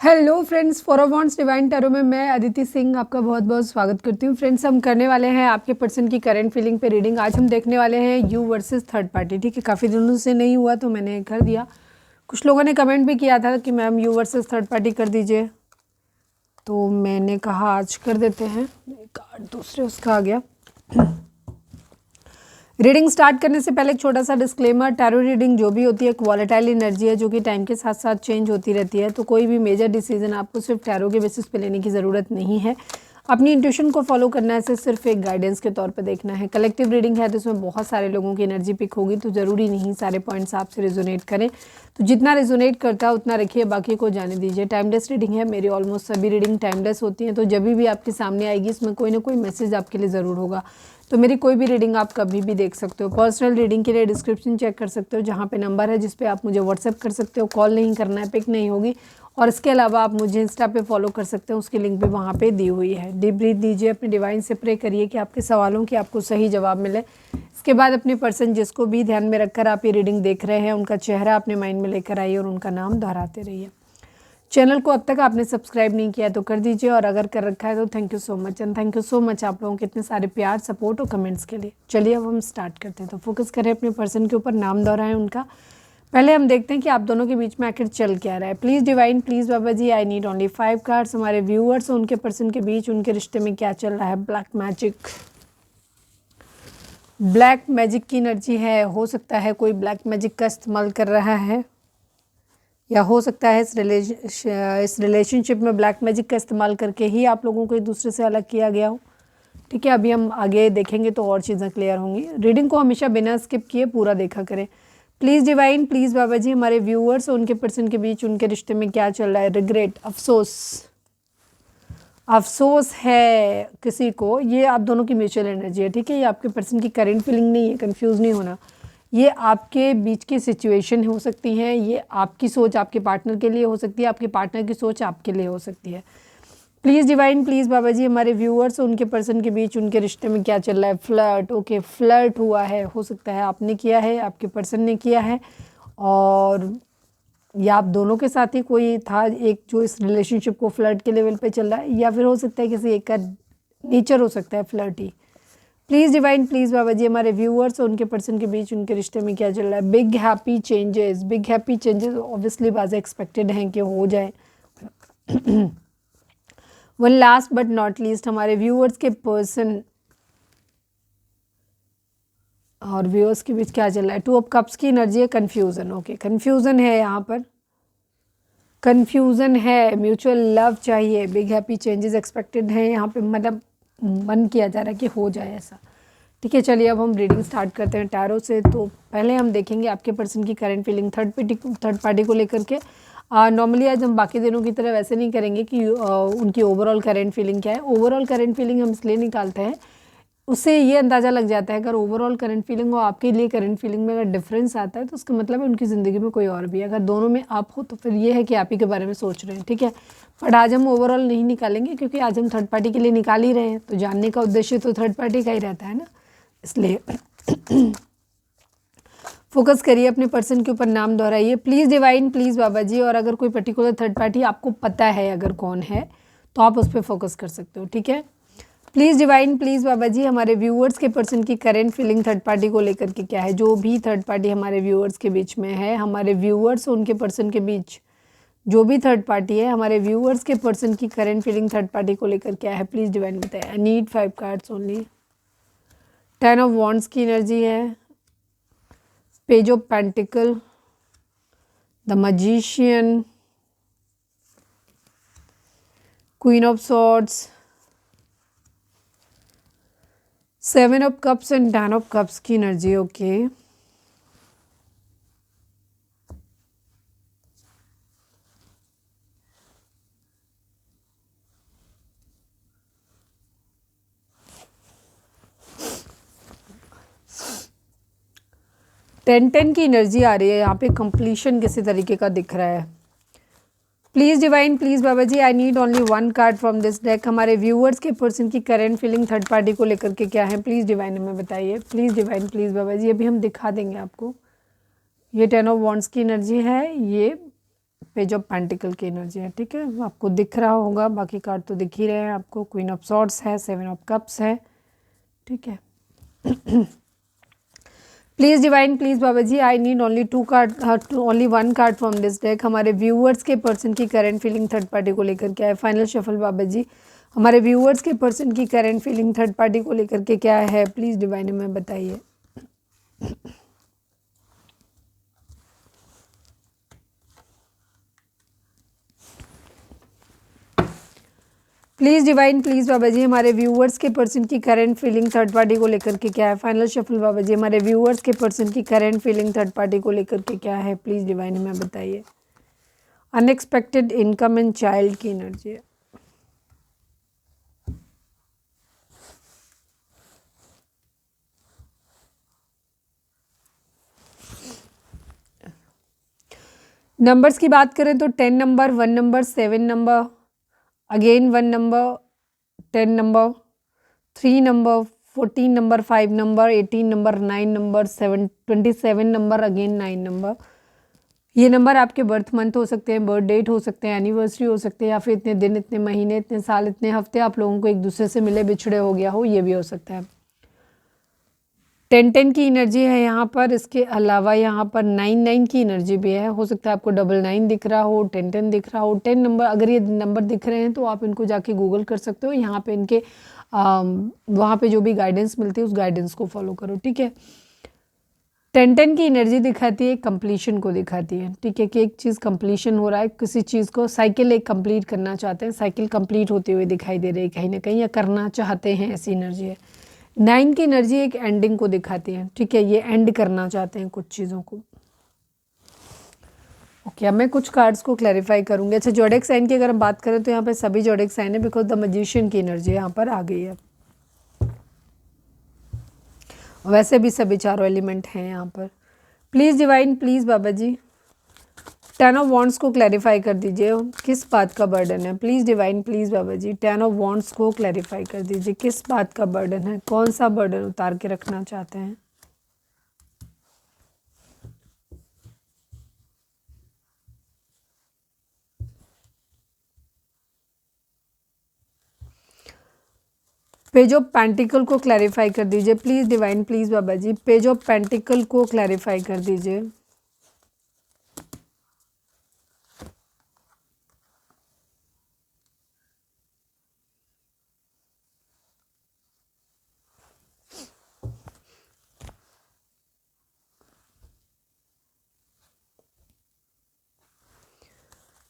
Hello friends, for wants divine tarot में मैं अदिति सिंह आपका बहुत बहुत स्वागत करती हूँ। फ्रेंड्स, हम करने वाले हैं आपके पर्सन की करंट फीलिंग पे रीडिंग। आज हम देखने वाले हैं यू वर्सेस थर्ड पार्टी। ठीक है, काफ़ी दिनों से नहीं हुआ तो मैंने कर दिया। कुछ लोगों ने कमेंट भी किया था कि ma'am you versus third party कर दीजिए, तो मैंने कहा आज कर देते हैं। कार्ड दूसरे उसका आ गया। रीडिंग स्टार्ट करने से पहले एक छोटा सा डिस्क्लेमर, टैरो रीडिंग जो भी होती है एक वॉलेटाइल एनर्जी है जो कि टाइम के साथ साथ चेंज होती रहती है। तो कोई भी मेजर डिसीजन आपको सिर्फ टैरो के बेसिस पे लेने की ज़रूरत नहीं है। अपनी इंट्यूशन को फॉलो करना है, सिर्फ एक गाइडेंस के तौर पे देखना है। कलेक्टिव रीडिंग है तो इसमें बहुत सारे लोगों की एनर्जी पिक होगी, तो ज़रूरी नहीं सारे पॉइंट्स आपसे रिजोनेट करें। तो जितना रिजोनेट करता है उतना रखिए, बाकी को जाने दीजिए। टाइमलेस रीडिंग है, मेरी ऑलमोस्ट सभी रीडिंग टाइमलेस होती हैं, तो जब भी आपके सामने आएगी इसमें कोई ना कोई मैसेज आपके लिए ज़रूर होगा। तो मेरी कोई भी रीडिंग आप कभी भी देख सकते हो। पर्सनल रीडिंग के लिए डिस्क्रिप्शन चेक कर सकते हो, जहाँ पे नंबर है जिस पे आप मुझे व्हाट्सएप कर सकते हो। कॉल नहीं करना है, पिक नहीं होगी। और इसके अलावा आप मुझे इंस्टा पे फॉलो कर सकते हो, उसकी लिंक भी वहाँ पे दी हुई है। डीप ब्रीथ दीजिए, अपने डिवाइन से प्रे करिए कि आपके सवालों की आपको सही जवाब मिले। इसके बाद अपने पर्सन जिसको भी ध्यान में रखकर आप ये रीडिंग देख रहे हैं उनका चेहरा अपने माइंड में लेकर आइए और उनका नाम दोहराते रहिए। चैनल को अब तक आपने सब्सक्राइब नहीं किया तो कर दीजिए, और अगर कर रखा है तो thank you so much. And thank you so much आप लोगों के इतने सारे प्यार, सपोर्ट और कमेंट्स के लिए। चलिए अब हम स्टार्ट करते हैं। तो फोकस करें अपने पर्सन के ऊपर, नाम दोहराएं उनका। पहले हम देखते हैं कि आप दोनों के बीच में आखिर चल क्या रहा है। Please divine, please Baba ji, I need only 5 cards. हमारे व्यूअर्स और उनके पर्सन के बीच उनके रिश्ते में क्या चल रहा है। ब्लैक मैजिक, ब्लैक मैजिक की एनर्जी है। हो सकता है कोई ब्लैक मैजिक का इस्तेमाल कर रहा है, या हो सकता है इस रिलेशनशिप में ब्लैक मैजिक का इस्तेमाल करके ही आप लोगों को एक दूसरे से अलग किया गया हो। ठीक है, अभी हम आगे देखेंगे तो और चीज़ें क्लियर होंगी। रीडिंग को हमेशा बिना स्किप किए पूरा देखा करें। Please divine, please Baba ji, हमारे व्यूअर्स और उनके पर्सन के बीच उनके रिश्ते में क्या चल रहा है। रिग्रेट, अफसोस, अफसोस है किसी को। ये आप दोनों की म्यूचुअल एनर्जी है। ठीक है, ये आपके पर्सन की करेंट फीलिंग नहीं है, कंफ्यूज नहीं होना। ये आपके बीच की सिचुएशन हो सकती है, ये आपकी सोच आपके पार्टनर के लिए हो सकती है, आपके पार्टनर की सोच आपके लिए हो सकती है। Please divine, please Baba ji, हमारे व्यूअर्स और उनके पर्सन के बीच उनके रिश्ते में क्या चल रहा है। फ्लर्ट, ओके, फ्लर्ट हुआ है। हो सकता है आपने किया है, आपके पर्सन ने किया है, और या आप दोनों के साथ ही कोई था एक जो इस रिलेशनशिप को फ्लर्ट के लेवल पे चल रहा है, या फिर हो सकता है किसी एक का नेचर हो सकता है फ्लर्ट ही। Please divine, please Baba ji, हमारे व्यूअर्स और उनके पर्सन के बीच उनके रिश्ते में क्या चल रहा है। Big happy changes, big happy changes obviously बाज़ एक्सपेक्टेड हैं कि हो जाए। One last but not least, हमारे व्यूअर्स के पर्सन और व्यूअर्स के बीच क्या चल रहा है। 2 ऑफ कप्स की एनर्जी है। कन्फ्यूज़न, ओके, कन्फ्यूज़न है, यहाँ पर कन्फ्यूज़न है। म्यूचुअल लव चाहिए। बिग हैप्पी चेंजेस एक्सपेक्टेड हैं यहाँ पे, मतलब मन किया जा रहा है कि हो जाए ऐसा। ठीक है, चलिए अब हम रीडिंग स्टार्ट करते हैं टैरो से। तो पहले हम देखेंगे आपके पर्सन की करंट फीलिंग थर्ड पार्टी को लेकर के। नॉर्मली आज हम बाकी दिनों की तरह वैसे नहीं करेंगे कि उनकी ओवरऑल करंट फीलिंग क्या है। ओवरऑल करंट फीलिंग हम इसलिए निकालते हैं, उससे ये अंदाज़ा लग जाता है अगर ओवरऑल करंट फीलिंग और आपके लिए करंट फीलिंग में अगर डिफरेंस आता है तो उसका मतलब है उनकी ज़िंदगी में कोई और भी है। अगर दोनों में आप हो तो फिर ये है कि आप ही के बारे में सोच रहे हैं। ठीक है, बट आज हम ओवरऑल नहीं निकालेंगे क्योंकि आज हम थर्ड पार्टी के लिए निकाल ही रहे हैं, तो जानने का उद्देश्य तो थर्ड पार्टी का ही रहता है ना, इसलिए फोकस करिए अपने पर्सन के ऊपर, नाम दोहराइए। प्लीज़ डिवाइन, प्लीज़ बाबा जी, और अगर कोई पर्टिकुलर थर्ड पार्टी आपको पता है अगर कौन है तो आप उस पर फोकस कर सकते हो। ठीक है, please divine, please Baba ji, हमारे व्यूअर्स के पर्सन की करेंट फीलिंग थर्ड पार्टी को लेकर के क्या है। जो भी थर्ड पार्टी हमारे व्यूअर्स के बीच में है, हमारे व्यूअर्स और उनके पर्सन के बीच जो भी थर्ड पार्टी है, हमारे व्यूअर्स के पर्सन की करेंट फीलिंग थर्ड पार्टी को लेकर क्या है। प्लीज़ डिवाइन बताएं। I need 5 cards only. 10 of wands की एनर्जी है। Page of pentacle, the magician, queen of swords, 7 of cups and 10 of cups की एनर्जी। ओके, टेन की एनर्जी आ रही है यहाँ पे। कंप्लीशन किसी तरीके का दिख रहा है। Please divine, please Baba ji, I need only 1 card from this deck. हमारे व्यूअर्स के पर्सन की करेंट फीलिंग थर्ड पार्टी को लेकर के क्या है। प्लीज़ डिवाइन हमें बताइए। Please divine, please Baba ji, अभी हम दिखा देंगे आपको। ये 10 ऑफ वॉन्ड्स की एनर्जी है, ये पेज ऑफ पेंटिकल की एनर्जी है, ठीक है, आपको दिख रहा होगा, बाकी कार्ड तो दिख ही रहे हैं आपको। क्वीन ऑफ सॉर्ड्स है, 7 ऑफ कप्स है, ठीक है। Please divine, please Baba ji, I need only 2 card, only 1 card from this deck. हमारे व्यूअर्स के पर्सन की करंट फीलिंग थर्ड पार्टी को लेकर क्या है? फाइनल शफल बाबा जी, हमारे व्यूअर्स के पर्सन की करंट फीलिंग थर्ड पार्टी को लेकर के क्या है? प्लीज़ डिवाइन में बताइए। Please divine, please Baba ji, हमारे व्यूअर्स के पर्सन की करंट फीलिंग थर्ड पार्टी को लेकर के क्या है? फाइनल शफल बाबा जी, हमारे व्यूअर्स के पर्सन की करंट फीलिंग थर्ड पार्टी को लेकर के क्या है? प्लीज़ डिवाइन में बताइए। अनएक्सपेक्टेड इनकम एंड चाइल्ड की एनर्जी है। नंबर्स की बात करें तो 10 number, 1 number, 7 number, again 1 number, 10 number, 3 number, 14 number, 5 number, 18 number, 9 number, 27 number, again 9 number. ये नंबर आपके बर्थ मंथ हो सकते हैं, बर्थ डेट हो सकते हैं, एनिवर्सरी हो सकते हैं, या फिर इतने दिन, इतने महीने, इतने साल, इतने हफ्ते आप लोगों को एक दूसरे से मिले बिछड़े हो गया हो, ये भी हो सकता है। 10-10 की एनर्जी है यहाँ पर। इसके अलावा यहाँ पर 9-9 की एनर्जी भी है। हो सकता है आपको 99 दिख रहा हो, 10-10 दिख रहा हो। 10 नंबर, अगर ये नंबर दिख रहे हैं तो आप इनको जाके गूगल कर सकते हो। यहाँ पे इनके वहाँ पे जो भी गाइडेंस मिलती है उस गाइडेंस को फॉलो करो, ठीक है। 10-10 की एनर्जी दिखाती है, कंप्लीशन को दिखाती है, ठीक है, कि एक चीज़ कंप्लीशन हो रहा है, किसी चीज़ को साइकिल एक कंप्लीट करना चाहते हैं, साइकिल कंप्लीट होते हुए दिखाई दे रही है कहीं ना कहीं, या करना चाहते हैं, ऐसी एनर्जी है। 9 की एनर्जी एक एंडिंग को दिखाती है, ठीक है, ये एंड करना चाहते हैं कुछ चीज़ों को। ओके, अब मैं कुछ कार्ड्स को क्लैरिफाई करूंगी। अच्छा, जोडिक साइन की अगर हम बात करें तो यहाँ पे सभी जोडिक साइन है, बिकॉज द मैजिशियन की एनर्जी यहाँ पर आ गई है। वैसे भी सभी चारों एलिमेंट हैं यहाँ पर। Please divine, please Baba ji, 10 of wands को क्लैरिफाई कर दीजिए, किस बात का बर्डन है? Please divine, please Baba ji, 10 of wands को क्लैरिफाई कर दीजिए, किस बात का बर्डन है? कौन सा बर्डन उतार के रखना चाहते हैं? पेज ऑफ पेंटिकल को क्लैरिफाई कर दीजिए, please divine, please Baba ji, page of pentacle को क्लैरिफाई कर दीजिए।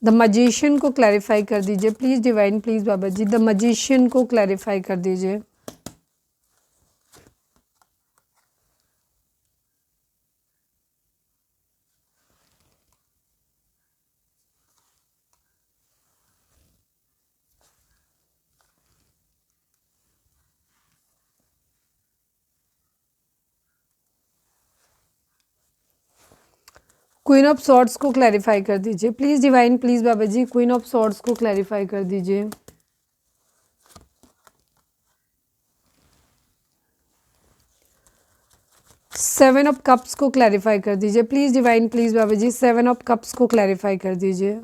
द मजिशियन को क्लैरिफाई कर दीजिए, please divine, please Baba ji, the magician को क्लैरिफाई कर दीजिए। क्वीन ऑफ सॉर्ड्स को क्लैरिफाई कर दीजिए, please divine, please Baba ji, queen of swords को क्लैरिफाई कर दीजिए। सेवन ऑफ कप्स को क्लैरिफाई कर दीजिए, please divine, please Baba ji, 7 of cups को क्लैरिफाई कर दीजिए।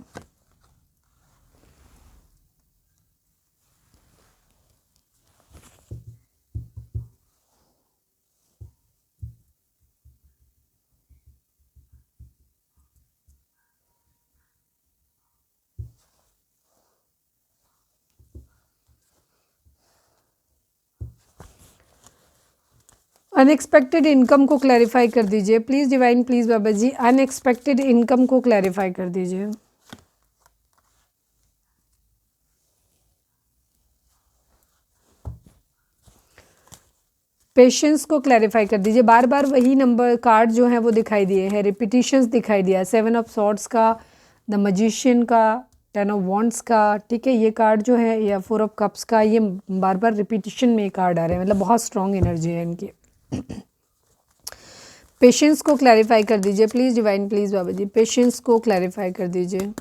अनएक्सपेक्टेड इनकम को क्लैरिफाई कर दीजिए, please divine, please Baba ji, unexpected income को क्लैरिफाई कर दीजिए। पेशेंस को क्लैरिफाई कर दीजिए। बार बार वही नंबर कार्ड जो है वो दिखाई दिए हैं, रिपीटिशंस दिखाई दिया है, 7 ऑफ सॉर्ड्स का, द मैजिशियन का, 10 ऑफ वॉन्ड्स का, ठीक है, ये कार्ड जो है, या 4 ऑफ कप्स का, ये बार बार रिपीटिशन में कार्ड आ रहे हैं, मतलब बहुत स्ट्रॉन्ग एनर्जी है इनकी। पेशेंस को क्लैरिफाई कर दीजिए, please divine, please Baba ji, patience को क्लैरिफाई कर दीजिए।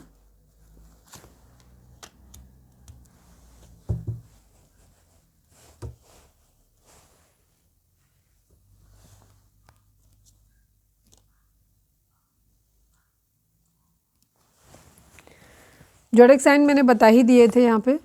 जोडिक साइन मैंने बता ही दिए थे यहाँ पे।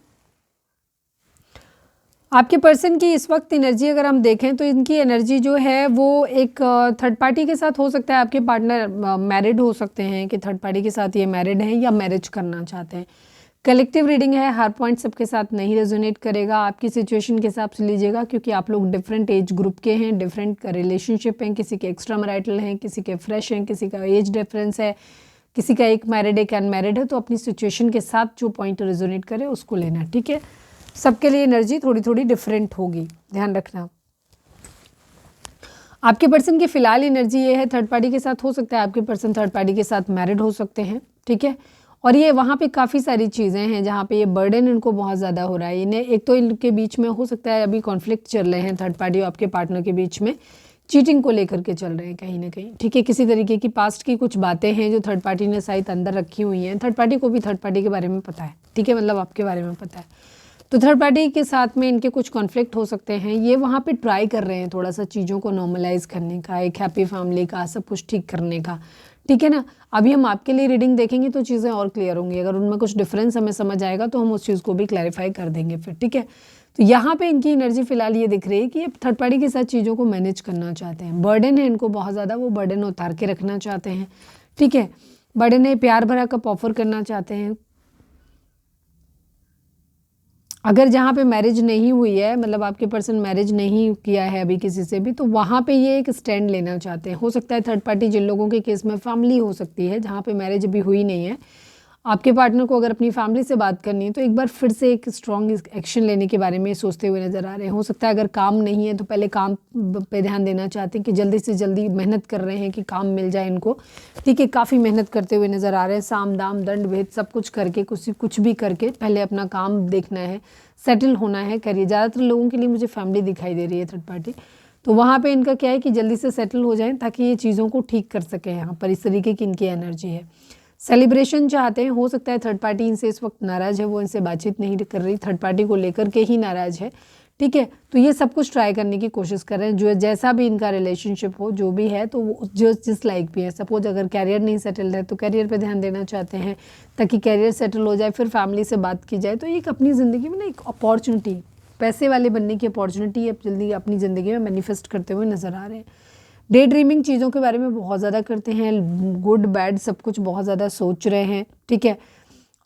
आपके पर्सन की इस वक्त एनर्जी अगर हम देखें तो इनकी एनर्जी जो है वो एक थर्ड पार्टी के साथ हो सकता है। आपके पार्टनर मैरिड हो सकते हैं कि थर्ड पार्टी के साथ ये मैरिड हैं या मैरिज करना चाहते हैं। कलेक्टिव रीडिंग है, हर पॉइंट सबके साथ नहीं रेजोनेट करेगा, आपकी सिचुएशन के हिसाब से लीजिएगा, क्योंकि आप लोग डिफरेंट एज ग्रुप के हैं, डिफरेंट रिलेशनशिप हैं, किसी के एक्स्ट्रा मैरिटल हैं, किसी के फ्रेश हैं, किसी का एज डिफरेंस है, किसी का एक मैरिड एक अनमैरिड है। तो अपनी सिचुएशन के साथ जो पॉइंट रेजोनेट करे उसको लेना, ठीक है। सबके लिए एनर्जी थोड़ी थोड़ी डिफरेंट होगी, ध्यान रखना। आपके पर्सन की फिलहाल एनर्जी ये है, थर्ड पार्टी के साथ हो सकता है, आपके पर्सन थर्ड पार्टी के साथ मैरिड हो सकते हैं, ठीक है। और ये वहाँ पे काफ़ी सारी चीज़ें हैं जहाँ पे ये बर्डन इनको बहुत ज़्यादा हो रहा है। इन्हें एक तो इनके बीच में हो सकता है अभी कॉन्फ्लिक्ट चल रहे हैं, थर्ड पार्टी और आपके पार्टनर के बीच में चीटिंग को लेकर के चल रहे हैं कहीं ना कहीं, ठीक है। किसी तरीके की पास्ट की कुछ बातें हैं जो थर्ड पार्टी ने शायद अंदर रखी हुई हैं। थर्ड पार्टी को भी थर्ड पार्टी के बारे में पता है, ठीक है, मतलब आपके बारे में पता है। तो थर्ड पार्टी के साथ में इनके कुछ कॉन्फ्लिक्ट हो सकते हैं। ये वहाँ पे ट्राई कर रहे हैं थोड़ा सा चीज़ों को नॉर्मलाइज करने का, एक हैप्पी फैमिली का, सब कुछ ठीक करने का, ठीक है ना। अभी हम आपके लिए रीडिंग देखेंगे तो चीज़ें और क्लियर होंगी। अगर उनमें कुछ डिफरेंस हमें समझ आएगा तो हम उस चीज़ को भी क्लैरिफाई कर देंगे फिर, ठीक है। तो यहाँ पे इनकी एनर्जी फिलहाल ये दिख रही है कि ये थर्ड पार्टी के साथ चीज़ों को मैनेज करना चाहते हैं। बर्डन है इनको बहुत ज़्यादा, वो बर्डन उतार के रखना चाहते हैं, ठीक है। बर्डन है, प्यार भरा कप ऑफर करना चाहते हैं। अगर जहाँ पे मैरिज नहीं हुई है, मतलब आपके पर्सन मैरिज नहीं किया है अभी किसी से भी, तो वहाँ पे ये एक स्टैंड लेना चाहते हैं। हो सकता है थर्ड पार्टी जिन लोगों के केस में फैमिली हो सकती है जहाँ पे मैरिज अभी हुई नहीं है, आपके पार्टनर को अगर अपनी फैमिली से बात करनी है तो एक बार फिर से एक स्ट्रॉन्ग एक्शन लेने के बारे में सोचते हुए नज़र आ रहे हैं। हो सकता है अगर काम नहीं है तो पहले काम पे ध्यान देना चाहते हैं कि जल्दी से जल्दी मेहनत कर रहे हैं कि काम मिल जाए इनको, ठीक है। काफ़ी मेहनत करते हुए नज़र आ रहे हैं, साम दाम दंड भेद सब कुछ करके, कुछ भी करके पहले अपना काम देखना है, सेटल होना है, करिए। ज़्यादातर लोगों के लिए मुझे फैमिली दिखाई दे रही है थर्ड पार्टी, तो वहाँ पे इनका क्या है कि जल्दी से सेटल हो जाएं ताकि ये चीज़ों को ठीक कर सकें। यहाँ पर इस तरीके की इनकी एनर्जी है। सेलिब्रेशन चाहते हैं। हो सकता है थर्ड पार्टी इनसे इस वक्त नाराज़ है, वो इनसे बातचीत नहीं कर रही, थर्ड पार्टी को लेकर के ही नाराज़ है, ठीक है। तो ये सब कुछ ट्राई करने की कोशिश कर रहे हैं, जो जैसा भी इनका रिलेशनशिप हो, जो भी है, तो वो जो जिस लाइक भी है। सपोज अगर कैरियर नहीं सेटल्ड है तो कैरियर पे ध्यान देना चाहते हैं ताकि कैरियर सेटल हो जाए, फिर फैमिली से बात की जाए। तो एक अपनी ज़िंदगी में ना एक अपॉर्चुनिटी, पैसे वाले बनने की अपॉर्चुनिटी अब जल्दी अपनी ज़िंदगी में मैनिफेस्ट करते हुए नज़र आ रहे हैं। डे ड्रीमिंग चीज़ों के बारे में बहुत ज़्यादा करते हैं, गुड बैड सब कुछ बहुत ज़्यादा सोच रहे हैं, ठीक है।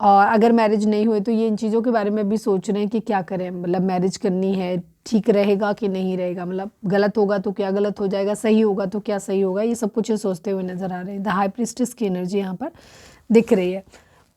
और अगर मैरिज नहीं हुई तो ये इन चीज़ों के बारे में भी सोच रहे हैं कि क्या करें, मतलब मैरिज करनी है, ठीक रहेगा कि नहीं रहेगा, मतलब गलत होगा तो क्या गलत हो जाएगा, सही होगा तो क्या सही होगा, ये सब कुछ ये सोचते हुए नज़र आ रहे हैं। द हाई प्रीस्टेस की एनर्जी यहाँ पर दिख रही है।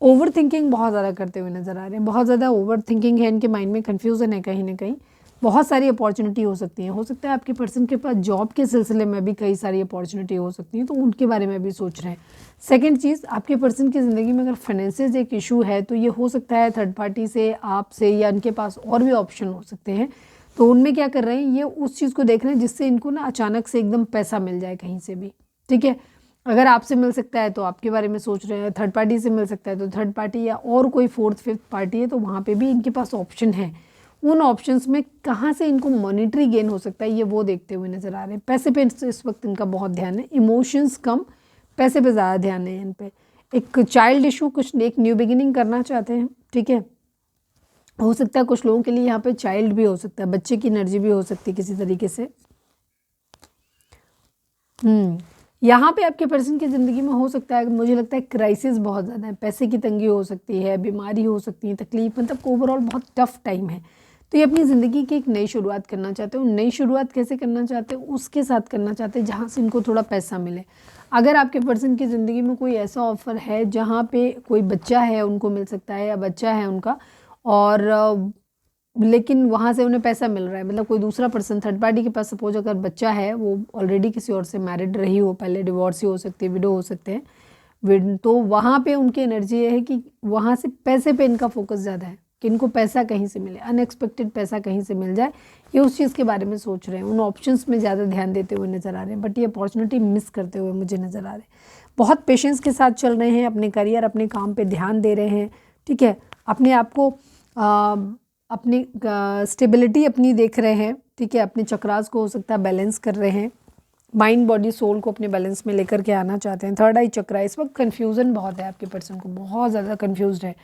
ओवर थिंकिंग बहुत ज़्यादा करते हुए नज़र आ रहे हैं, बहुत ज़्यादा ओवर थिंकिंग है इनके माइंड में, कन्फ्यूज़न है कहीं ना कहीं। बहुत सारी अपॉर्चुनिटी हो सकती है। हो सकता है आपके पर्सन के पास जॉब के सिलसिले में भी कई सारी अपॉर्चुनिटी हो सकती है, तो उनके बारे में भी सोच रहे हैं। सेकंड चीज़, आपके पर्सन की ज़िंदगी में अगर फाइनेंसेस एक इशू है तो ये हो सकता है थर्ड पार्टी से, आपसे, या इनके पास और भी ऑप्शन हो सकते हैं। तो उनमें क्या कर रहे हैं, ये उस चीज़ को देख रहे हैं जिससे इनको ना अचानक से एकदम पैसा मिल जाए कहीं से भी, ठीक है। अगर आपसे मिल सकता है तो आपके बारे में सोच रहे हैं, थर्ड पार्टी से मिल सकता है तो थर्ड पार्टी, या और कोई फोर्थ फिफ्थ पार्टी है तो वहाँ पे भी इनके पास ऑप्शन है। उन ऑप्शंस में कहाँ से इनको मॉनिटरी गेन हो सकता है ये वो देखते हुए नज़र आ रहे हैं। पैसे पे इस वक्त इनका बहुत ध्यान है, इमोशंस कम, पैसे पे ज़्यादा ध्यान है इन पे। एक चाइल्ड इशू, कुछ एक न्यू बिगिनिंग करना चाहते हैं, ठीक है। हो सकता है कुछ लोगों के लिए यहाँ पे चाइल्ड भी हो सकता है, बच्चे की एनर्जी भी हो सकती है किसी तरीके से। यहाँ पे आपके पर्सन की ज़िंदगी में हो सकता है, मुझे लगता है क्राइसिस बहुत ज़्यादा है, पैसे की तंगी हो सकती है, बीमारी हो सकती है, तकलीफ, मतलब ओवरऑल बहुत टफ टाइम है। तो ये अपनी ज़िंदगी की एक नई शुरुआत करना चाहते हो। नई शुरुआत कैसे करना चाहते हो, उसके साथ करना चाहते हैं जहाँ से इनको थोड़ा पैसा मिले। अगर आपके पर्सन की ज़िंदगी में कोई ऐसा ऑफ़र है जहाँ पे कोई बच्चा है उनको मिल सकता है, या बच्चा है उनका, और लेकिन वहाँ से उन्हें पैसा मिल रहा है, मतलब कोई दूसरा पर्सन थर्ड पार्टी के पास सपोज अगर बच्चा है, वो ऑलरेडी किसी और से मैरिड रही हो, पहले डिवोर्स ही हो सकती है, विडो हो सकते हैं, तो वहाँ पे उनकी एनर्जी ये है कि वहाँ से पैसे पे इनका फोकस ज़्यादा है कि इनको पैसा कहीं से मिले, अनएक्सपेक्टेड पैसा कहीं से मिल जाए, ये उस चीज़ के बारे में सोच रहे हैं। उन ऑप्शंस में ज़्यादा ध्यान देते हुए नज़र आ रहे हैं, बट ये अपॉर्चुनिटी मिस करते हुए मुझे नज़र आ रहे हैं। बहुत पेशेंस के साथ चल रहे हैं, अपने करियर, अपने काम पे ध्यान दे रहे हैं, ठीक है। अपने आप को अपनी स्टेबिलिटी अपनी देख रहे हैं, ठीक है। अपने चक्रास को हो सकता है बैलेंस कर रहे हैं, माइंड बॉडी सोल को अपने बैलेंस में लेकर के आना चाहते हैं। थर्ड आई चक्रा, इस वक्त कन्फ्यूज़न बहुत है आपके पर्सन को, बहुत ज़्यादा कन्फ्यूज्ड है,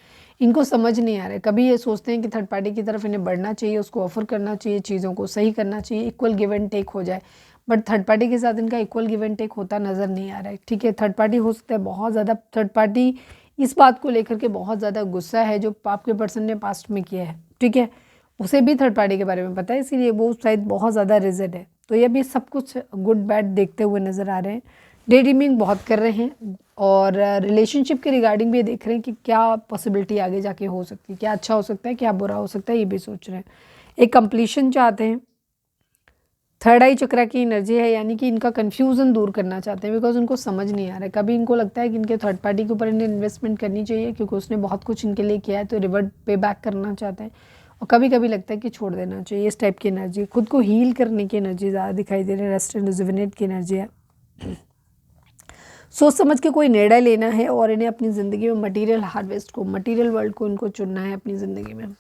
इनको समझ नहीं आ रहा है। कभी ये सोचते हैं कि थर्ड पार्टी की तरफ इन्हें बढ़ना चाहिए, उसको ऑफर करना चाहिए, चीज़ों को सही करना चाहिए, इक्वल गिव एंड टेक हो जाए, बट थर्ड पार्टी के साथ इनका इक्वल गिव एंड टेक होता नज़र नहीं आ रहा है। ठीक है, थर्ड पार्टी हो सकता है बहुत ज़्यादा, थर्ड पार्टी इस बात को लेकर के बहुत ज़्यादा गुस्सा है जो आपके पर्सन ने पास्ट में किया है। ठीक है, उसे भी थर्ड पार्टी के बारे में पता है, इसीलिए वो शायद बहुत ज़्यादा रिजिड है। तो ये भी सब कुछ गुड बैड देखते हुए नज़र आ रहे हैं। डे ड्रीमिंग बहुत कर रहे हैं और रिलेशनशिप के रिगार्डिंग भी देख रहे हैं कि क्या पॉसिबिलिटी आगे जाके हो सकती है, क्या अच्छा हो सकता है, क्या बुरा हो सकता है, ये भी सोच रहे हैं। एक कंप्लीशन चाहते हैं। थर्ड आई चक्रा की एनर्जी है, यानी कि इनका कन्फ्यूज़न दूर करना चाहते हैं, बिकॉज उनको समझ नहीं आ रहा है। कभी इनको लगता है कि इनके थर्ड पार्टी के ऊपर इन्हें इन्वेस्टमेंट करनी चाहिए क्योंकि उसने बहुत कुछ इनके लिए किया है, तो रिवर्ट पे बैक करना चाहते हैं, और कभी कभी लगता है कि छोड़ देना चाहिए। इस टाइप की एनर्जी, खुद को हील करने की एनर्जी ज़्यादा दिखाई दे रही है। रेस्ट एंड रिजुविनेट की एनर्जी है। सोच समझ के कोई निर्णय लेना है और इन्हें अपनी ज़िंदगी में मटीरियल हार्वेस्ट को, मटीरियल वर्ल्ड को इनको चुनना है अपनी ज़िंदगी में।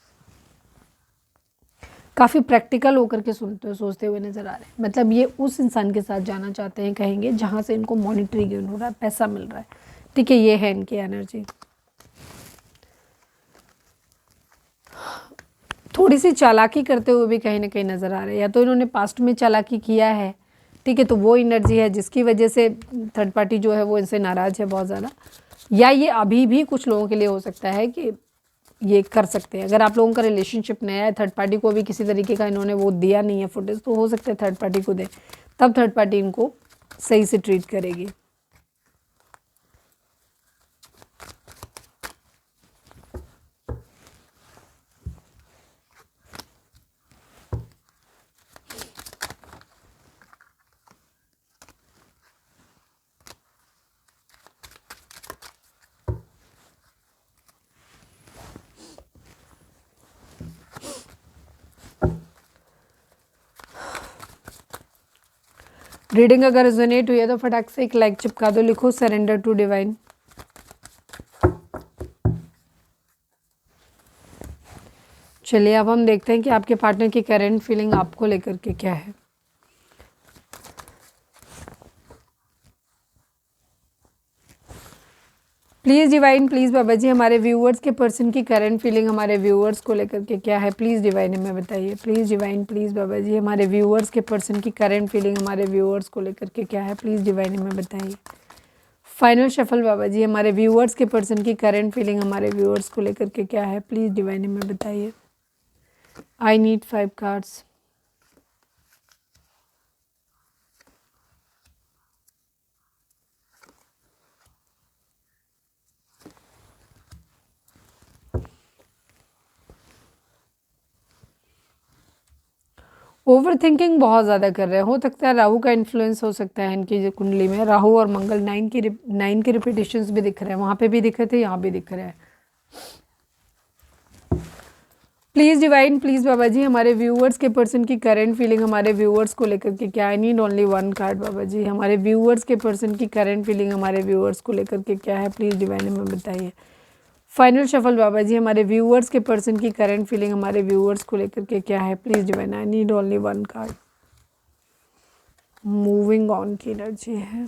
काफ़ी प्रैक्टिकल होकर के सोचते हुए नज़र आ रहे हैं। मतलब ये उस इंसान के साथ जाना चाहते हैं, कहेंगे जहाँ से इनको मॉनिटरी गेन हो रहा है, पैसा मिल रहा है। ठीक है, ये है इनकी एनर्जी। थोड़ी सी चालाकी करते हुए भी कहीं ना कहीं नज़र आ रहे हैं, या तो इन्होंने पास्ट में चालाकी किया है। ठीक है, तो वो एनर्जी है जिसकी वजह से थर्ड पार्टी जो है वो इनसे नाराज़ है बहुत ज़्यादा, या ये अभी भी कुछ लोगों के लिए हो सकता है कि ये कर सकते हैं। अगर आप लोगों का रिलेशनशिप नया है, थर्ड पार्टी को अभी किसी तरीके का इन्होंने वो दिया नहीं है फुटेज, तो हो सकता है थर्ड पार्टी को दे, तब थर्ड पार्टी इनको सही से ट्रीट करेगी। रीडिंग अगर रेजोनेट हुई है तो फटाक से एक लाइक चिपका दो, लिखो सरेंडर टू डिवाइन। चलिए अब हम देखते हैं कि आपके पार्टनर की करंट फीलिंग आपको लेकर के क्या है। Please divine, please Baba ji, हमारे व्यूअर्स के पर्सन की करंट फीलिंग हमारे व्यूअर्स को लेकर के क्या है, प्लीज़ डिवाइन हमें बताइए। Please divine, please Baba ji, हमारे व्यूअर्स के पर्सन की करंट फीलिंग हमारे व्यूअर्स को लेकर के क्या है, प्लीज़ डिवाइन हमें बताइए। फाइनल शफल बाबा जी, हमारे व्यूअर्स के पर्सन की करंट फीलिंग हमारे व्यूअर्स को लेकर के क्या है, प्लीज़ डिवाइन हमें बताइए। I need 5 cards. Over thinking बहुत ज़्यादा कर रहे हैं, हो सकता है राहु का इन्फ्लुएंस हो सकता है इनकी जो कुंडली में। राहु और मंगल 9 के रिपीटेशंस भी दिख रहे हैं, वहाँ पे भी दिख रहे थे, यहाँ भी दिख रहे हैं। Please divine, please Baba ji, हमारे व्यूअर्स के पर्सन की करंट फीलिंग हमारे व्यूअर्स को लेकर के क्या। आई नीड ओनली 1 कार्ड बाबा जी, हमारे व्यूअर्स के पर्सन की करंट फीलिंग हमारे व्यूअर्स को लेकर के क्या है, प्लीज़ डिवाइन हमें बताइए। फाइनल शफल बाबा जी, हमारे व्यूअर्स के पर्सन की करंट फीलिंग हमारे व्यूअर्स को लेकर के क्या है, please divine. I need only 1 card. Moving on की एनर्जी है।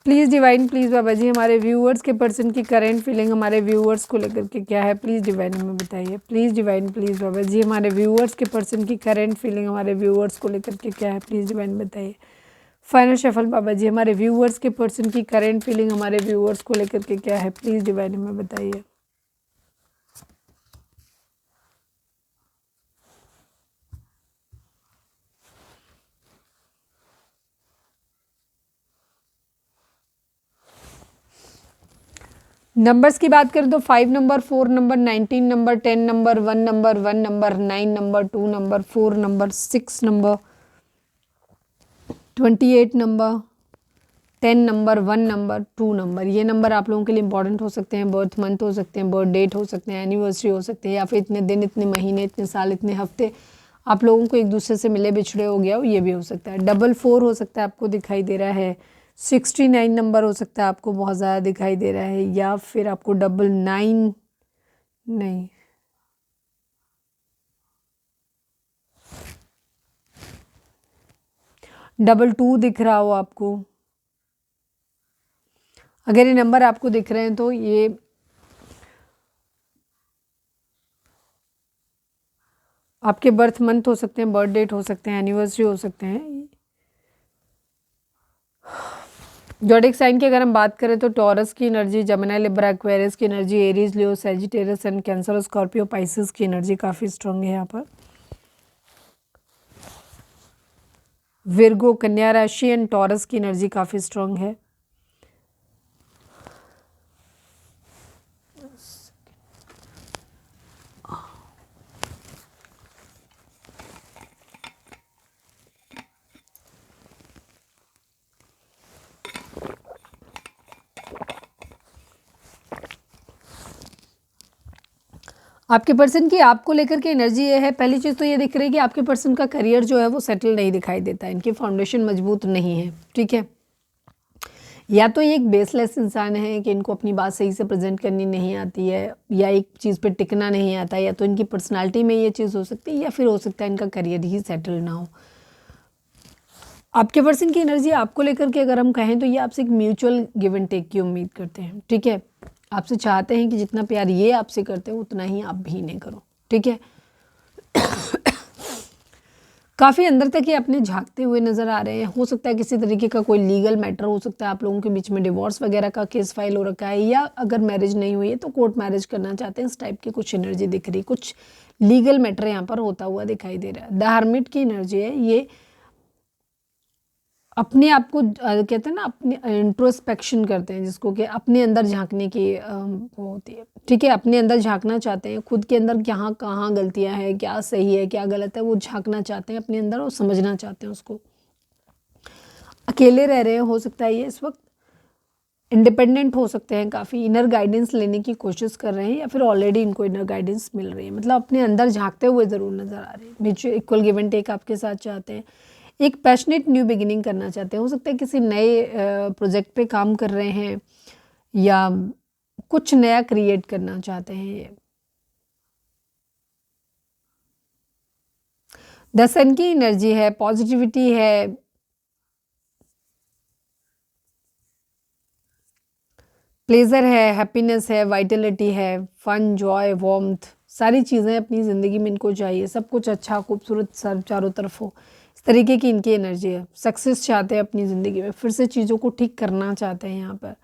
Please divine, please Baba ji, हमारे व्यूअर्स के पर्सन की करंट फीलिंग हमारे व्यूअर्स को लेकर के क्या है, प्लीज़ डिवाइन हमें बताइए। Please divine, please Baba ji, हमारे व्यूअर्स के पर्सन की करंट फीलिंग हमारे व्यूअर्स को लेकर के क्या है, प्लीज़ डिवाइन बताइए। फाइनल शफल बाबा जी, हमारे व्यूअर्स के पर्सन की करंट फीलिंग हमारे व्यूअर्स को लेकर के क्या है, प्लीज़ डिवाइन हमें बताइए। नंबर्स की बात करें तो 5 number, 4 number, 19 number, 10 number, 1 number, 1 number, 9 number, 2 number, 4 number, 6 number, 28 number, 10 number, 1 number, 2 number. ये नंबर आप लोगों के लिए इंपॉर्टेंट हो सकते हैं, बर्थ मंथ हो सकते हैं, बर्थ डेट हो सकते हैं, एनिवर्सरी हो सकते हैं, या फिर इतने दिन, इतने महीने, इतने साल, इतने हफ्ते आप लोगों को एक दूसरे से मिले बिछड़े हो गया हो, ये भी हो सकता है। 4 हो सकता है, आपको दिखाई दे रहा है। 69 नंबर हो सकता है, आपको बहुत ज़्यादा दिखाई दे रहा है, या फिर आपको 99 नहीं, 22 दिख रहा हो आपको, अगर ये नंबर आपको दिख रहे हैं तो ये आपके बर्थ मंथ हो सकते हैं, बर्थ डेट हो सकते हैं, एनिवर्सरी हो सकते हैं। ज़ोडिएक साइन की अगर हम बात करें तो टॉरस की एनर्जी, जमिनी, लिब्रा, एक्वेरियस की energy, Aries, Leo, Sagittarius and cancer, Scorpio, Pisces की एनर्जी काफ़ी स्ट्रांग है यहाँ पर। विर्गो, कन्या राशि एंड टॉरस की एनर्जी काफ़ी स्ट्रांग है। आपके पर्सन की आपको लेकर के एनर्जी ये है, पहली चीज़ तो ये दिख रही है कि आपके पर्सन का करियर जो है वो सेटल नहीं दिखाई देता है, इनकी फाउंडेशन मजबूत नहीं है, ठीक है। या तो ये एक बेसलेस इंसान है कि इनको अपनी बात सही से प्रेजेंट करनी नहीं आती है, या एक चीज़ पे टिकना नहीं आता, या तो इनकी पर्सनालिटी में ये चीज़ हो सकती है, या फिर हो सकता है इनका करियर ही सेटल ना हो। आपके पर्सन की एनर्जी आपको लेकर के अगर हम कहें तो ये आपसे एक म्यूचुअल गिव एंड टेक की उम्मीद करते हैं, ठीक है। आपसे चाहते हैं कि जितना प्यार ये आपसे करते हैं उतना ही आप भी इन्हें करो, ठीक है। काफ़ी अंदर तक ये अपने झांकते हुए नज़र आ रहे हैं। हो सकता है किसी तरीके का कोई लीगल मैटर हो सकता है, आप लोगों के बीच में डिवोर्स वगैरह का केस फाइल हो रखा है, या अगर मैरिज नहीं हुई है तो कोर्ट मैरिज करना चाहते हैं, इस टाइप की कुछ एनर्जी दिख रही, कुछ लीगल मैटर यहाँ पर होता हुआ दिखाई दे रहा है। द हर्मिट की एनर्जी है, ये अपने आप को कहते हैं ना, अपने इंट्रोस्पेक्शन करते हैं, जिसको कि अपने अंदर झांकने की वो होती है, ठीक है। अपने अंदर झांकना चाहते हैं, खुद के अंदर कहाँ कहाँ गलतियां हैं, क्या सही है क्या गलत है, वो झांकना चाहते हैं अपने अंदर और समझना चाहते हैं उसको। अकेले रह रहे हैं, हो सकता है ये इस वक्त इंडिपेंडेंट हो सकते हैं, काफ़ी इनर गाइडेंस लेने की कोशिश कर रहे हैं, या फिर ऑलरेडी इनको इनर गाइडेंस मिल रही है, मतलब अपने अंदर झांकते हुए ज़रूर नज़र आ रहे हैं। Mutual equal give and take आपके साथ चाहते हैं, एक पैशनेट न्यू बिगिनिंग करना चाहते हैं। हो सकता है किसी नए प्रोजेक्ट पे काम कर रहे हैं, या कुछ नया क्रिएट करना चाहते हैं ये। द सन की एनर्जी है, पॉजिटिविटी है, प्लेजर है, हैप्पीनेस है, वाइटलिटी है, फन, जॉय, वार्मथ, सारी चीज़ें अपनी ज़िंदगी में इनको चाहिए, सब कुछ अच्छा खूबसूरत सब चारों तरफ हो, इस तरीके की इनकी एनर्जी है। सक्सेस चाहते हैं अपनी ज़िंदगी में, फिर से चीज़ों को ठीक करना चाहते हैं, यहाँ पर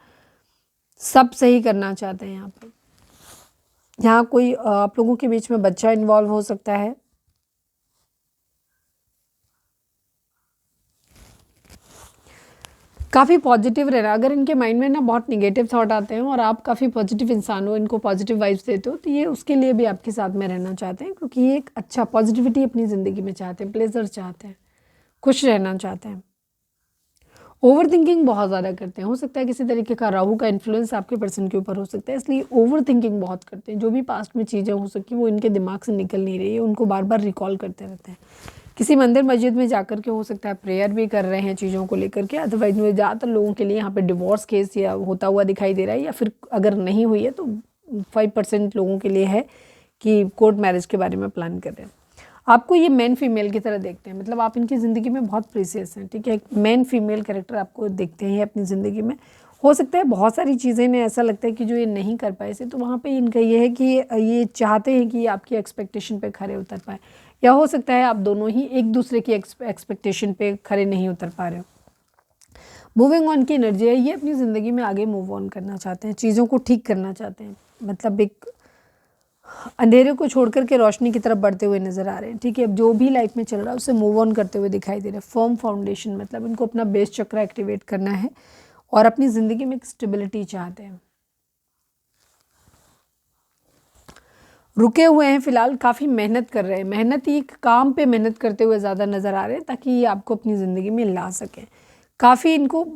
सब सही करना चाहते हैं। यहाँ पर यहाँ कोई आप लोगों के बीच में बच्चा इन्वॉल्व हो सकता है। काफ़ी पॉजिटिव रहना, अगर इनके माइंड में ना बहुत निगेटिव थॉट आते हैं और आप काफ़ी पॉजिटिव इंसान हो, इनको पॉजिटिव वाइब्स देते हो, तो ये उसके लिए भी आपके साथ में रहना चाहते हैं, क्योंकि ये एक अच्छा पॉजिटिविटी अपनी ज़िंदगी में चाहते हैं, प्लेजर चाहते हैं, खुश रहना चाहते हैं। ओवर थिंकिंग बहुत ज़्यादा करते हैं, हो सकता है किसी तरीके का राहु का इन्फ्लुएंस आपके पर्सन के ऊपर हो सकता है, इसलिए ओवर थिंकिंग बहुत करते हैं। जो भी पास्ट में चीज़ें हो सकती वो इनके दिमाग से निकल नहीं रही है, उनको बार बार रिकॉल करते रहते हैं। किसी मंदिर मस्जिद में जाकर के हो सकता है प्रेयर भी कर रहे हैं चीज़ों को लेकर के। अदरवाइज में ज़्यादातर लोगों के लिए यहाँ पे डिवोर्स केस या होता हुआ दिखाई दे रहा है, या फिर अगर नहीं हुई है तो 5% लोगों के लिए है कि कोर्ट मैरिज के बारे में प्लान कर रहे हैं। आपको ये मैन फीमेल की तरह देखते हैं, मतलब आप इनकी ज़िंदगी में बहुत प्रीसियस हैं, ठीक है। एक मैन फीमेल कैरेक्टर आपको देखते हैं अपनी ज़िंदगी में। हो सकता है बहुत सारी चीज़ें में ऐसा लगता है कि जो ये नहीं कर पाए से, तो वहाँ पे इनका ये है कि ये चाहते हैं कि आपकी एक्सपेक्टेशन पे खरे उतर पाए, या हो सकता है आप दोनों ही एक दूसरे की एक्सपेक्टेशन पे खरे नहीं उतर पा रहे हो। मूविंग ऑन की एनर्जी है, ये अपनी ज़िंदगी में आगे मूव ऑन करना चाहते हैं, चीज़ों को ठीक करना चाहते हैं, मतलब एक अंधेरे को छोड़ करके रोशनी की तरफ बढ़ते हुए नजर आ रहे हैं, ठीक है। अब जो भी लाइफ में चल रहा है उससे मूव ऑन करते हुए दिखाई दे रहे हैं। फर्म फाउंडेशन, मतलब इनको अपना बेस चक्र एक्टिवेट करना है और अपनी ज़िंदगी में एक स्टेबिलिटी चाहते हैं। रुके हुए हैं फिलहाल, काफ़ी मेहनत कर रहे हैं, मेहनत ही काम पे मेहनत करते हुए ज़्यादा नज़र आ रहे हैं, ताकि ये आपको अपनी ज़िंदगी में ला सकें। काफ़ी इनको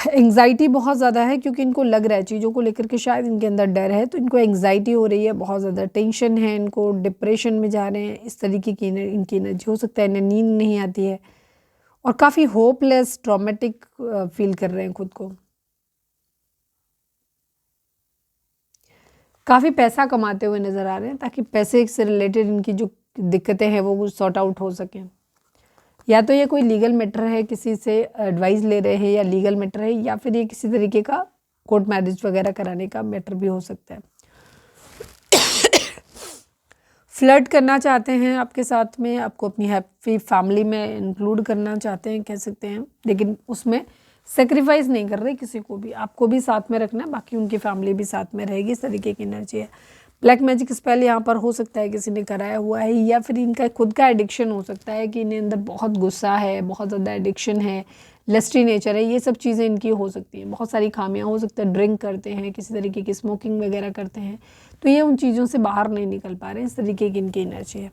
एंग्जाइटी बहुत ज़्यादा है, क्योंकि इनको लग रहा है चीज़ों को लेकर के शायद इनके अंदर डर है, तो इनको एंग्जाइटी हो रही है, बहुत ज़्यादा टेंशन है, इनको डिप्रेशन में जा रहे हैं, इस तरीके की इनकी एनर्जी हो सकता है। इन्हें नींद नहीं आती है और काफ़ी होपलेस ट्रॉमेटिक फील कर रहे हैं खुद को। काफ़ी पैसा कमाते हुए नज़र आ रहे हैं, ताकि पैसे से रिलेटेड इनकी जो दिक्कतें हैं वो सॉर्ट आउट हो सकें। या तो ये कोई लीगल मैटर है, किसी से एडवाइस ले रहे हैं या लीगल मैटर है, या फिर ये किसी तरीके का कोर्ट मैरिज वगैरह कराने का मैटर भी हो सकता है। फ्लर्ट करना चाहते हैं आपके साथ में, आपको अपनी हैप्पी फैमिली में इंक्लूड करना चाहते हैं कह सकते हैं, लेकिन उसमें सेक्रीफाइस नहीं कर रहे किसी को भी, आपको भी साथ में रखना है, बाकी उनकी फैमिली भी साथ में रहेगी, इस तरीके की एनर्जी है। ब्लैक मैजिक स्पेल यहाँ पर हो सकता है किसी ने कराया हुआ है, या फिर इनका खुद का एडिक्शन हो सकता है कि इन्हें अंदर बहुत गुस्सा है, बहुत ज़्यादा एडिक्शन है, लस्टी नेचर है, ये सब चीज़ें इनकी हो सकती हैं। बहुत सारी खामियां हो सकता है, ड्रिंक करते हैं, किसी तरीके की स्मोकिंग वगैरह करते हैं, तो ये उन चीज़ों से बाहर नहीं निकल पा रहे हैं, इस तरीके की इनकी एनर्जी है।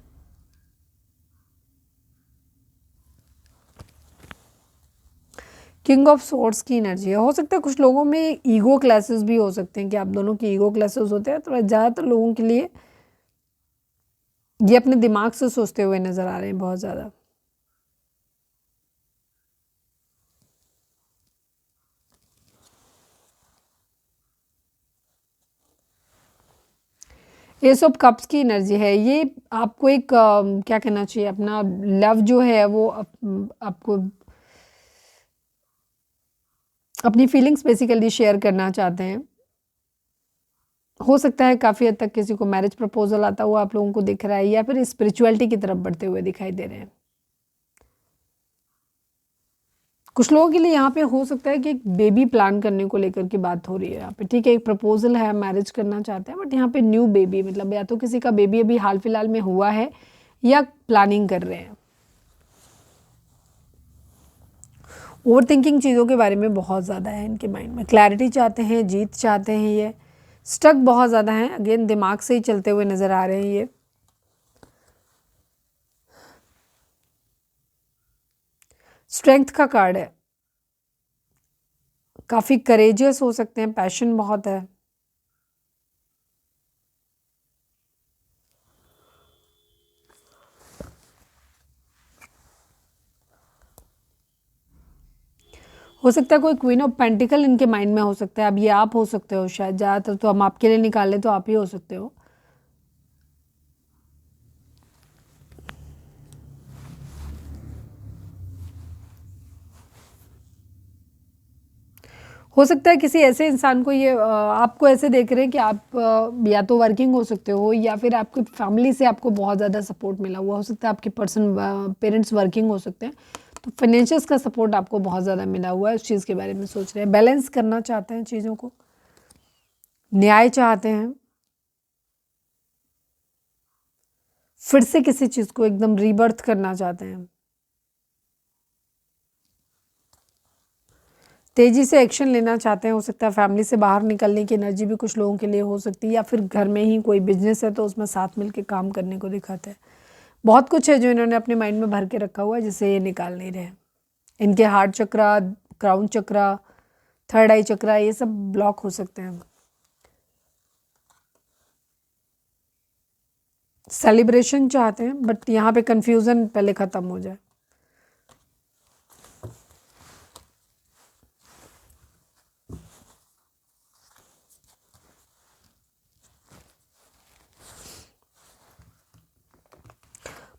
किंग ऑफ सोर्ड्स की एनर्जी है। हो सकता है कुछ लोगों में ईगो क्लासेस भी हो सकते हैं कि आप दोनों की ईगो क्लासेस होते हैं, तो ज़्यादातर लोगों के लिए ये अपने दिमाग से सोचते हुए नज़र आ रहे हैं बहुत ज़्यादा। एस ऑफ कप्स की एनर्जी है, ये आपको एक क्या कहना चाहिए, अपना लव जो है वो आपको अपनी फीलिंग्स बेसिकली शेयर करना चाहते हैं। हो सकता है काफ़ी हद तक किसी को मैरिज प्रपोजल आता हुआ आप लोगों को दिख रहा है, या फिर स्पिरिचुअलिटी की तरफ बढ़ते हुए दिखाई दे रहे हैं। कुछ लोगों के लिए यहाँ पे हो सकता है कि एक बेबी प्लान करने को लेकर की बात हो रही है यहाँ पे, ठीक है, एक प्रपोजल है, मैरिज करना चाहते हैं, बट यहाँ पे न्यू बेबी, मतलब या तो किसी का बेबी अभी हाल फिलहाल में हुआ है या प्लानिंग कर रहे हैं। ओवर थिंकिंग चीज़ों के बारे में बहुत ज़्यादा है इनके माइंड में, क्लैरिटी चाहते हैं, जीत चाहते हैं, ये स्टक बहुत ज़्यादा हैं, अगेन दिमाग से ही चलते हुए नज़र आ रहे हैं। ये स्ट्रेंथ का कार्ड है, काफ़ी करेजियस हो सकते हैं, पैशन बहुत है। हो सकता है कोई क्वीन ऑफ पेंटिकल इनके माइंड में हो सकता है, अब ये आप हो सकते हो शायद, ज़्यादातर तो हम आपके लिए निकाल लें तो आप ही हो सकते हो। हो सकता है किसी ऐसे इंसान को ये आपको ऐसे देख रहे हैं कि आप या तो वर्किंग हो सकते हो, या फिर आपकी फैमिली से आपको बहुत ज़्यादा सपोर्ट मिला हुआ हो सकता है, आपके पेरेंट्स वर्किंग हो सकते हैं, तो फाइनेंशियल्स का सपोर्ट आपको बहुत ज़्यादा मिला हुआ है, उस चीज़ के बारे में सोच रहे हैं, बैलेंस करना चाहते हैं चीज़ों को, न्याय चाहते हैं, फिर से किसी चीज़ को एकदम रीबर्थ करना चाहते हैं, तेज़ी से एक्शन लेना चाहते हैं। हो सकता है फैमिली से बाहर निकलने की एनर्जी भी कुछ लोगों के लिए हो सकती है, या फिर घर में ही कोई बिजनेस है तो उसमें साथ मिलकर काम करने को दिखाते हैं। बहुत कुछ है जो इन्होंने अपने माइंड में भर के रखा हुआ है, जिसे ये निकाल नहीं रहे। इनके हार्ट चक्रा, क्राउन चक्रा, थर्ड आई चक्रा, ये सब ब्लॉक हो सकते हैं। सेलिब्रेशन चाहते हैं, बट यहाँ पे कंफ्यूजन पहले ख़त्म हो जाए।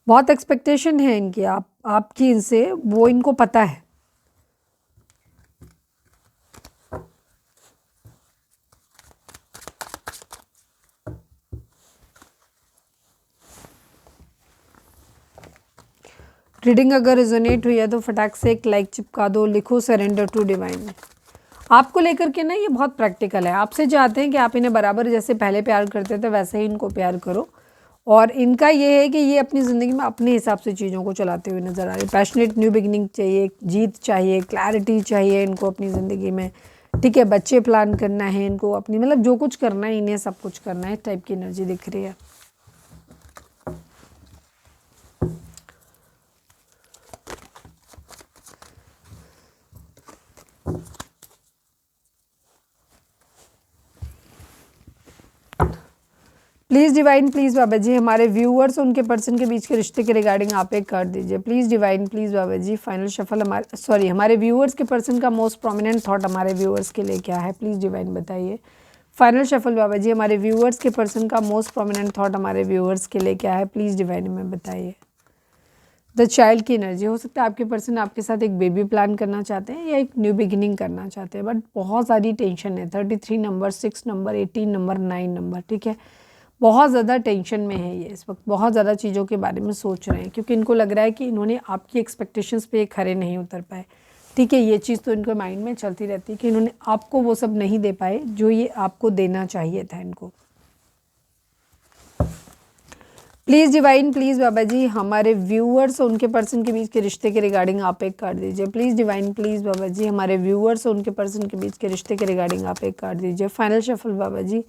बहुत एक्सपेक्टेशन है इनकी आपकी इनसे, वो इनको पता है। रीडिंग अगर रिजोनेट हुई है तो फटाक से एक लाइक चिपका दो, लिखो सरेंडर टू डिवाइन। आपको लेकर के ना ये बहुत प्रैक्टिकल है, आपसे चाहते हैं कि आप इन्हें बराबर जैसे पहले प्यार करते थे वैसे ही इनको प्यार करो, और इनका ये है कि ये अपनी ज़िंदगी में अपने हिसाब से चीज़ों को चलाते हुए नज़र आ रहे हैं। पैशनेट न्यू बिगिनिंग चाहिए, जीत चाहिए, क्लैरिटी चाहिए इनको अपनी ज़िंदगी में, ठीक है, बच्चे प्लान करना है इनको, अपनी मतलब जो कुछ करना है इन्हें सब कुछ करना है, इस टाइप की एनर्जी दिख रही है। Please divine, please Baba ji, हमारे व्यूअर्स और उनके पर्सन के बीच के रिश्ते के रिगार्डिंग आप एक कर दीजिए। Please divine, please Baba ji, final shuffle हमारे व्यूअर्स के पर्सन का मोस्ट प्रोमिनेंट थॉट हमारे व्यूअर्स के लिए क्या है, प्लीज़ डिवाइन बताइए। फाइनल शफल बाबा जी, हमारे व्यूअर्स के पर्सन का मोस्ट प्रोमिनेंट थॉट हमारे व्यूअर्स के लिए क्या है, प्लीज़ डिवाइन में बताइए। द चाइल्ड की एनर्जी हो सकता है आपके पर्सन आपके साथ एक बेबी प्लान करना चाहते हैं या एक न्यू बिगिनिंग करना चाहते हैं, बट बहुत सारी टेंशन है। 33 नंबर, 6 नंबर, 18 नंबर, 9 नंबर, ठीक है, बहुत ज़्यादा टेंशन में है ये इस वक्त, बहुत ज़्यादा चीज़ों के बारे में सोच रहे हैं क्योंकि इनको लग रहा है कि इन्होंने आपकी एक्सपेक्टेशंस पे खरे नहीं उतर पाए, ठीक है। ये चीज़ तो इनके माइंड में चलती रहती है कि इन्होंने आपको वो सब नहीं दे पाए जो ये आपको देना चाहिए था इनको। Please divine, please Baba ji हमारे व्यूअर्स और उनके पर्सन के बीच के रिश्ते के रिगार्डिंग आप एक कार्ड दीजिए। Please divine, please Baba ji हमारे व्यूअर्स और उनके पर्सन के बीच के रिश्ते के रिगार्डिंग आप एक कार्ड दीजिए। फाइनल शफल बाबा जी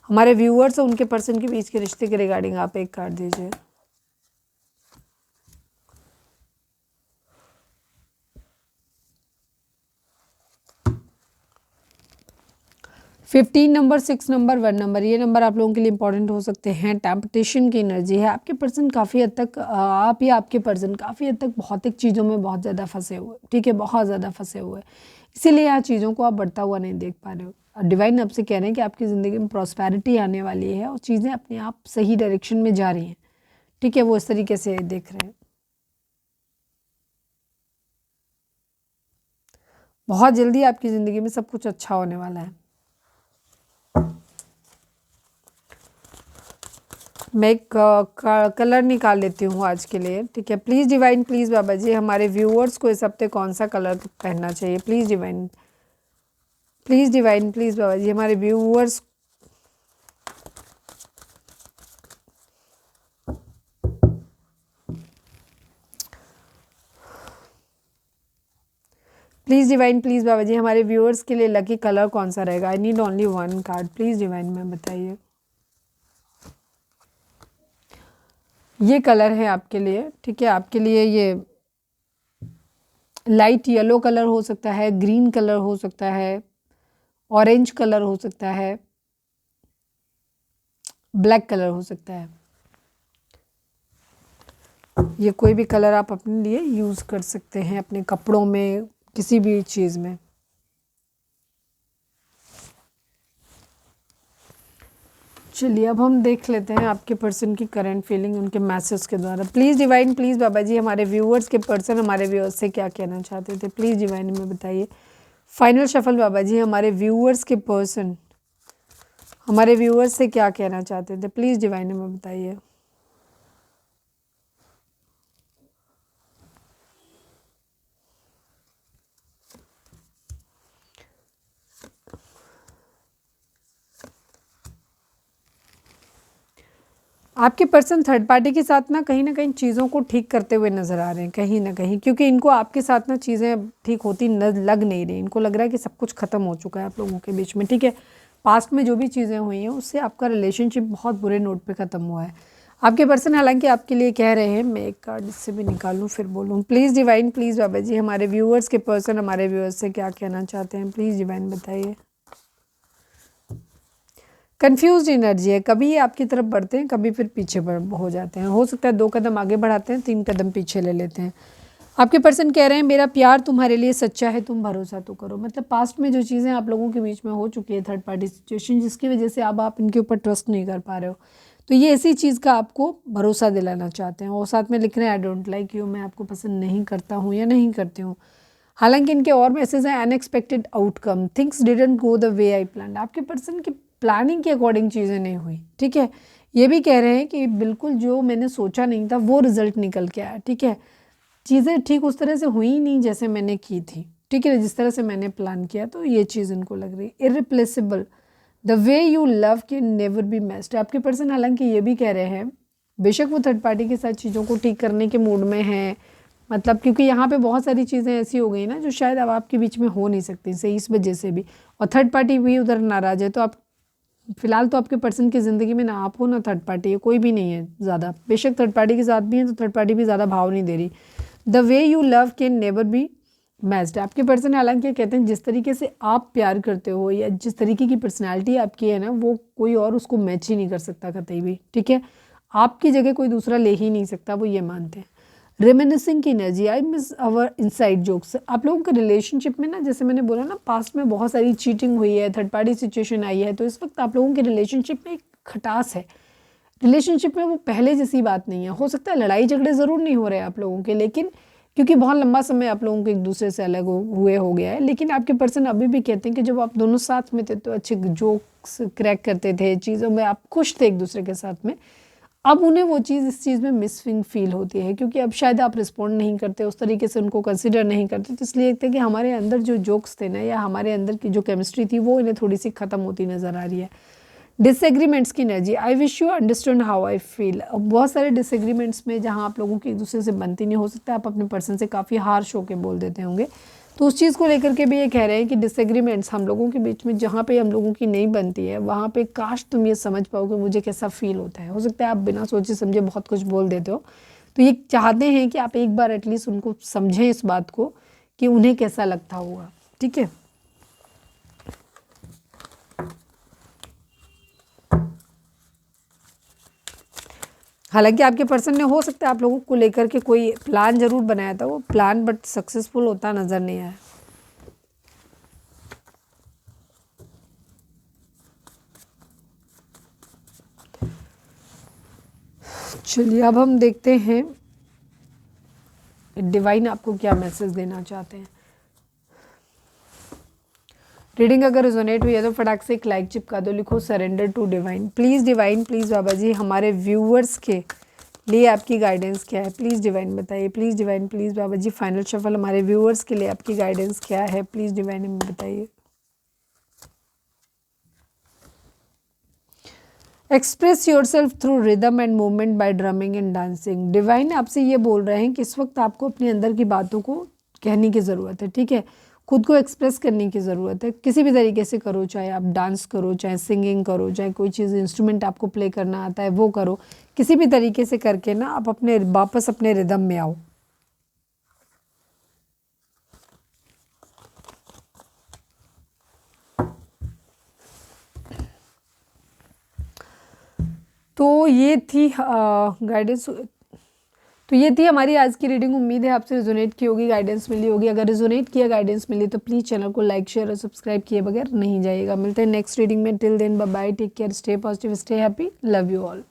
हमारे व्यूअर्स और उनके पर्सन के बीच के रिश्ते के रिगार्डिंग आप एक कार्ड दीजिए। 15 नंबर, 6 नंबर, 1 नंबर, ये नंबर आप लोगों के लिए इंपॉर्टेंट हो सकते हैं। टेम्पटेशन की एनर्जी है। आपके पर्सन काफ़ी हद तक आप या आपके पर्सन काफ़ी हद तक भौतिक चीज़ों में बहुत ज़्यादा फंसे हुए, ठीक है, बहुत ज़्यादा फंसे हुए, इसीलिए यहाँ चीज़ों को आप बढ़ता हुआ नहीं देख पा रहे हो। डिवाइन आपसे कह रहे हैं कि आपकी ज़िंदगी में प्रॉस्पेरिटी आने वाली है और चीज़ें अपने आप सही डायरेक्शन में जा रही हैं, ठीक है, वो इस तरीके से देख रहे हैं। बहुत जल्दी आपकी ज़िंदगी में सब कुछ अच्छा होने वाला है। मैं एक कलर निकाल लेती हूँ आज के लिए, ठीक है। Please divine, please Baba ji हमारे व्यूअर्स को इस हफ्ते कौन सा कलर पहनना चाहिए। Please divine, please divine, please Baba ji हमारे viewers please divine, please Baba ji हमारे व्यूअर्स के लिए लकी कलर कौन सा रहेगा। I need only 1 card, please divine में बताइए। ये कलर है आपके लिए, ठीक है, आपके लिए ये लाइट येलो कलर हो सकता है, ग्रीन कलर हो सकता है, ऑरेंज कलर हो सकता है, ब्लैक कलर हो सकता है। ये कोई भी कलर आप अपने लिए यूज़ कर सकते हैं, अपने कपड़ों में, किसी भी चीज़ में। चलिए अब हम देख लेते हैं आपके पर्सन की करंट फीलिंग उनके मैसेज के द्वारा। Please divine, please Baba ji हमारे व्यूअर्स के पर्सन हमारे व्यूअर्स से क्या कहना चाहते थे। प्लीज़ डिवाइन में बताइए। फाइनल शफल बाबा जी हमारे व्यूअर्स के पर्सन हमारे व्यूअर्स से क्या कहना चाहते थे। प्लीज़ डिवाइन में बताइए। आपके पर्सन थर्ड पार्टी के साथ ना कहीं चीज़ों को ठीक करते हुए नज़र आ रहे हैं, कहीं ना कहीं, क्योंकि इनको आपके साथ ना चीज़ें ठीक होती लग नहीं रही। इनको लग रहा है कि सब कुछ ख़त्म हो चुका है आप लोगों के बीच में, ठीक है। पास्ट में जो भी चीज़ें हुई हैं उससे आपका रिलेशनशिप बहुत बुरे नोट पे ख़त्म हुआ है। आपके पर्सन हालांकि आपके लिए कह रहे हैं, मैं एक कार्ड इससे भी निकालूँ फिर बोलूँ। Please divine, please Baba ji हमारे व्यूअर्स के पर्सन हमारे व्यूअर्स से क्या कहना चाहते हैं। प्लीज़ डिवाइन बताइए। कंफ्यूज एनर्जी है, कभी ये आपकी तरफ बढ़ते हैं, कभी फिर पीछे हो जाते हैं। हो सकता है 2 कदम आगे बढ़ाते हैं, 3 कदम पीछे ले लेते हैं। आपके पर्सन कह रहे हैं मेरा प्यार तुम्हारे लिए सच्चा है, तुम भरोसा तो करो। मतलब पास्ट में जो चीज़ें आप लोगों के बीच में हो चुकी है, थर्ड पार्टी सिचुएशन, जिसकी वजह से अब आप इनके ऊपर ट्रस्ट नहीं कर पा रहे हो, तो ये ऐसी चीज़ का आपको भरोसा दिलाना चाहते हैं। और साथ में लिख रहे हैं आई डोंट लाइक यू, मैं आपको पसंद नहीं करता हूँ या नहीं करती हूँ। हालांकि इनके और मैसेज हैं unexpected outcome, things didn't go the way I plan. आपके पर्सन की प्लानिंग के अकॉर्डिंग चीज़ें नहीं हुई, ठीक है। ये भी कह रहे हैं कि बिल्कुल जो मैंने सोचा नहीं था वो रिजल्ट निकल के आया, ठीक है। चीज़ें ठीक उस तरह से हुई नहीं जैसे मैंने की थी, ठीक है, जिस तरह से मैंने प्लान किया, तो ये चीज़ इनको लग रही है। Irreplaceable, the way you love can never be matched. आपके पर्सन हालांकि ये भी कह रहे हैं बेशक वो थर्ड पार्टी के साथ चीज़ों को ठीक करने के मूड में हैं, मतलब क्योंकि यहाँ पे बहुत सारी चीज़ें ऐसी हो गई ना जो शायद अब आपके बीच में हो नहीं सकती, सही, इस वजह से भी। और थर्ड पार्टी भी उधर नाराज़ है, तो आप फिलहाल तो आपके पर्सन की ज़िंदगी में ना आप हो ना थर्ड पार्टी है, कोई भी नहीं है ज़्यादा। बेशक थर्ड पार्टी के साथ भी हैं तो थर्ड पार्टी भी ज़्यादा भाव नहीं दे रही। The way you love can never be matched. आपके पर्सन हालांकि कहते हैं जिस तरीके से आप प्यार करते हो या जिस तरीके की पर्सनैलिटी आपकी है ना, वो कोई और उसको मैच ही नहीं कर सकता कतई भी, ठीक है। आपकी जगह कोई दूसरा ले ही नहीं सकता, वो ये मानते हैं। रेमिनिसिंग की energy, I miss our inside jokes. आप लोगों के रिलेशनशिप में ना, जैसे मैंने बोला ना, पास्ट में बहुत सारी चीटिंग हुई है, थर्ड पार्टी सिचुएशन आई है, तो इस वक्त आप लोगों के रिलेशनशिप में एक खटास है, रिलेशनशिप में वो पहले जैसी बात नहीं है। हो सकता है लड़ाई झगड़े ज़रूर नहीं हो रहे आप लोगों के, लेकिन क्योंकि बहुत लंबा समय आप लोगों को एक दूसरे से अलग हुए हो गया है, लेकिन आपके पर्सन अभी भी कहते हैं कि जब आप दोनों साथ में थे तो अच्छे जोक्स क्रैक करते थे, चीज़ों में आप खुश थे एक दूसरे के साथ में। अब उन्हें वो चीज़ इस चीज़ में मिसिंग फील होती है, क्योंकि अब शायद आप रिस्पॉन्ड नहीं करते उस तरीके से, उनको कंसिडर नहीं करते, तो इसलिए लगता है कि हमारे अंदर जो जोक्स थे ना, या हमारे अंदर की जो केमिस्ट्री थी, वो इन्हें थोड़ी सी ख़त्म होती नज़र आ रही है। डिसएग्रीमेंट्स की energy, I wish you understand how I feel. बहुत सारे डिसएग्रीमेंट्स में जहाँ आप लोगों की एक दूसरे से बनती नहीं, हो सकता है आप अपने पर्सन से काफ़ी हार्श होकर बोल देते होंगे, तो उस चीज़ को लेकर के भी ये कह रहे हैं कि डिसएग्रीमेंट्स हम लोगों के बीच में जहाँ पे हम लोगों की नहीं बनती है, वहाँ पे काश तुम ये समझ पाओ कि मुझे कैसा फील होता है। हो सकता है आप बिना सोचे समझे बहुत कुछ बोल देते हो, तो ये चाहते हैं कि आप एक बार एटलीस्ट उनको समझें इस बात को कि उन्हें कैसा लगता होगा। ठीक है, हालांकि आपके पर्सन ने हो सकता है आप लोगों को लेकर के कोई प्लान जरूर बनाया था, वो प्लान बट सक्सेसफुल होता नज़र नहीं आया। चलिए अब हम देखते हैं डिवाइन आपको क्या मैसेज देना चाहते हैं। रीडिंग अगर रिजोनेट हुई है तो फटाक से एक लाइक चिपका दो, लिखो surrender to divine. Please divine, please Baba ji, हमारे व्यूअर्स के लिए आपकी गाइडेंस क्या है, प्लीज़ डिवाइन बताइए। Please divine, please Baba ji, final shuffle हमारे व्यूअर्स के लिए आपकी गाइडेंस क्या है, प्लीज़ डिवाइन हमें बताइए। Express your self through rhythm and movement by drumming and dancing. Divine आपसे ये बोल रहे हैं कि इस वक्त आपको अपने अंदर की बातों को कहने की ज़रूरत है। ठीक है, खुद को एक्सप्रेस करने की ज़रूरत है, किसी भी तरीके से करो, चाहे आप डांस करो, चाहे सिंगिंग करो, चाहे कोई चीज़ इंस्ट्रूमेंट आपको प्ले करना आता है वो करो, किसी भी तरीके से करके ना आप अपने वापस अपने रिदम में आओ। तो ये थी गाइडेंस, तो ये थी हमारी आज की रीडिंग। उम्मीद है आपसे रिजोनेट की होगी, गाइडेंस मिली होगी। अगर रिजोनेट किया, गाइडेंस मिली तो प्लीज़ चैनल को लाइक शेयर और सब्सक्राइब किए बगैर नहीं जाइएगा। मिलते हैं नेक्स्ट रीडिंग में। Till then bye bye, take care, stay positive, stay happy, love you all.